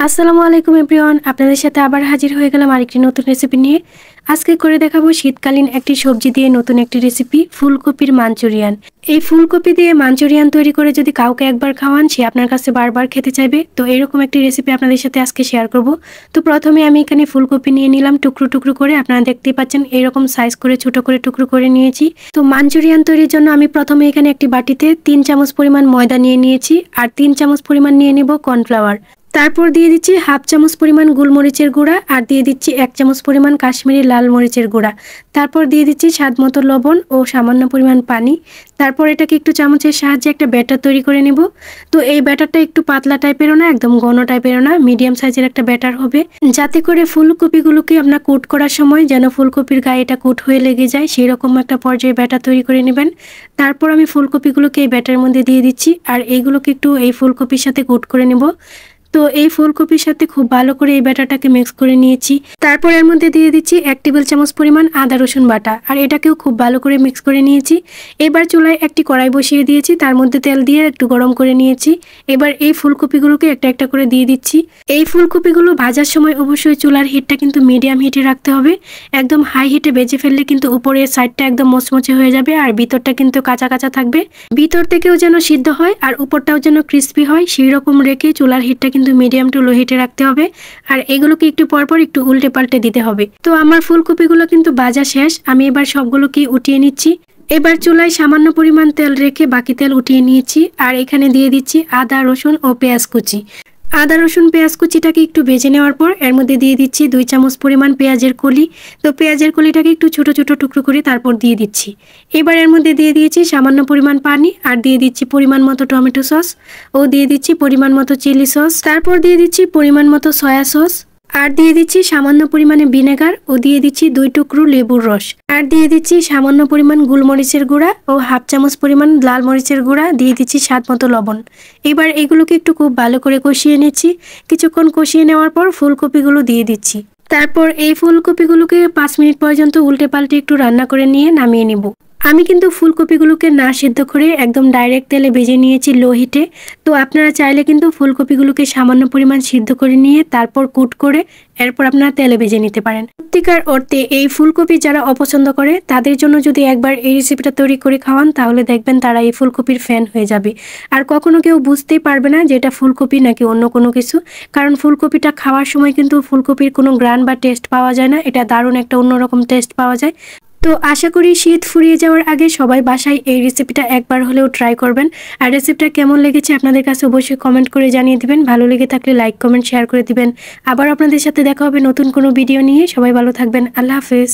আসসালামু আলাইকুম এভরিওয়ান, আপনাদের সাথে আবার হাজির হয়ে গেলাম আরেকটি নতুন রেসিপি নিয়ে। আজকে করে দেখাবো শীতকালীন একটি সবজি দিয়ে নতুন একটি রেসিপি, ফুলকপির মাঞ্চুরিয়ান। এই ফুলকপি দিয়ে মাঞ্চুরিয়ান তৈরি করে যদি কাউকে একবার খাওয়ান, সে আপনার কাছে বারবার খেতে চাইবে। তো এরকম একটি রেসিপি আপনাদের সাথে আজকে শেয়ার করব। তো প্রথমে আমি এখানে ফুলকপি নিয়ে নিলাম টুকরো টুকরো করে। আপনারা দেখতেই পাচ্ছেন এরকম সাইজ করে ছোট করে টুকরো করে নিয়েছি। তো মাঞ্চুরিয়ান তৈরির জন্য আমি প্রথমে এখানে একটি বাটিতে 3 চামচ পরিমাণ ময়দা নিয়ে নিয়েছি আর 3 চামচ পরিমাণ নিয়ে নিব কর্নফ্লাওয়ার। তারপর দিয়ে দিচ্ছি হাফ চামচ পরিমাণ গোলমরিচের গুঁড়া আর দিয়ে দিচ্ছি 1 চামচ পরিমাণ কাশ্মীরি লাল মরিচের গুঁড়া। তারপর দিয়ে দিচ্ছি স্বাদ মতো লবণ ও সামান্য পরিমাণ পানি। তারপর এটাকে একটু চামচের সাহায্যে একটা ব্যাটার তৈরি করে নেব। তো এই ব্যাটারটা একটু পাতলা টাইপেরও না, একদম ঘন টাইপেরও না, মিডিয়াম সাইজের একটা ব্যাটার হবে, যাতে করে ফুলকপিগুলোকে আমরা কুট করার সময় যেন ফুলকপির গায়ে এটা কুট হয়ে লেগে যায়, সেই রকম একটা পর্যায়ে ব্যাটার তৈরি করে নেবেন। তারপর আমি ফুলকপিগুলোকে এই ব্যাটারের মধ্যে দিয়ে দিচ্ছি আর এইগুলোকে একটু এই ফুলকপির সাথে কুট করে নেব। তো এই ফুলকপির সাথে খুব ভালো করে এই ব্যাটারটাকে মিক্স করে নিয়েছি। তারপর এর মধ্যে দিয়ে দিচ্ছি 1 টেবিল চামচ পরিমাণ আদা রসুন বাটা আর এটাকেও খুব ভালো করে মিক্স করে নিয়েছি। এবার চুলায় একটি কড়াই বসিয়ে দিয়েছি, তার মধ্যে তেল দিয়ে একটু গরম করে নিয়েছি। এবার এই ফুলকপিগুলোকে একটা একটা করে দিয়ে দিচ্ছি। এই ফুলকপিগুলো ভাজার সময় অবশ্যই চুলার হিটটা কিন্তু মিডিয়াম হিটে রাখতে হবে। একদম হাই হিটে ভেজে ফেললে কিন্তু উপরের সাইডটা একদম মচমচে হয়ে যাবে আর ভিতরটা কিন্তু কাঁচা কাঁচা থাকবে। ভিতর থেকেও যেন সিদ্ধ হয় আর উপরটাও যেন ক্রিস্পি হয়, সেই রকম রেখে চুলার হিটটা কিন্তু মিডিয়াম টু লো হিটে রাখতে হবে। আর এগুলোকে একটু পরপর একটু উল্টে পাল্টে দিতে হবে। তো আমার ফুলকপিগুলো কিন্তু ভাজা শেষ, আমি এবার সবগুলোকে উঠিয়ে নিচ্ছি। এবার চুলায় সামান্য পরিমাণ তেল রেখে বাকি তেল উঠিয়ে নিয়েছি আর এখানে দিয়ে দিচ্ছি আদা রসুন ও পেঁয়াজ কুচি। আদা রসুন পেঁয়াজ কুচিটাকে একটু ভেজে নেওয়ার পর এর মধ্যে দিয়ে দিচ্ছি 2 চামচ পরিমাণ পেঁয়াজের কলি। তো পেঁয়াজের কলিটাকে একটু ছোট ছোট টুকরো করে তারপর দিয়ে দিচ্ছি। এবার এর মধ্যে দিয়ে দিয়েছি সামান্য পরিমাণ পানি আর দিয়ে দিচ্ছি পরিমাণ মতো টমেটো সস ও দিয়ে দিচ্ছি পরিমাণ মতো চিলি সস। তারপর দিয়ে দিচ্ছি পরিমাণ মতো সয়া সস আর দিয়ে দিচ্ছি সামান্য পরিমাণে ভিনেগার ও দিয়ে দিচ্ছি 2 টুকরো লেবুর রস আর দিয়ে দিচ্ছি সামান্য পরিমাণ গোলমরিচের গুঁড়া ও হাফ চামচ পরিমাণ লাল মরিচের গুঁড়া, দিয়ে দিচ্ছি স্বাদ মতো লবণ। এবার এগুলোকে একটু খুব ভালো করে কষিয়ে নিচ্ছি। কিছুক্ষণ কষিয়ে নেওয়ার পর ফুলকপিগুলো দিয়ে দিচ্ছি। তারপর এই ফুলকপিগুলোকে 5 মিনিট পর্যন্ত উল্টে পাল্টে একটু রান্না করে নিয়ে নামিয়ে নিব। আমি কিন্তু ফুলকপিগুলোকে না সিদ্ধ করে একদম ডাইরেক্ট তেলে ভেজে নিয়েছি লো হিটে। তো আপনারা চাইলে কিন্তু ফুলকপিগুলোকে সামান্য পরিমাণ সিদ্ধ করে নিয়ে তারপর কুট করে এরপর আপনারা তেলে ভেজে নিতে পারেন। সত্যিকার অর্থে এই ফুলকপি যারা অপছন্দ করে তাদের জন্য যদি একবার এই রেসিপিটা তৈরি করে খাওয়ান, তাহলে দেখবেন তারা এই ফুলকপির ফ্যান হয়ে যাবে। আর কখনো কেউ বুঝতেই পারবে না যে এটা ফুলকপি নাকি অন্য কোনো কিছু, কারণ ফুলকপিটা খাওয়ার সময় কিন্তু ফুলকপির কোনো গ্রান বা টেস্ট পাওয়া যায় না, এটা দারুণ একটা অন্যরকম টেস্ট পাওয়া যায়। তো আশা করি শীত ফুরিয়ে যাওয়ার আগে সবাই বাসায় এই রেসিপিটা একবার হলেও ট্রাই করবেন। আর রেসিপিটা কেমন লেগেছে আপনাদের কাছে অবশ্যই কমেন্ট করে জানিয়ে দিবেন। ভালো লেগে থাকলে লাইক কমেন্ট শেয়ার করে দিবেন। আবার আপনাদের সাথে দেখা হবে নতুন কোনো ভিডিও নিয়ে। সবাই ভালো থাকবেন। আল্লাহ হাফেজ।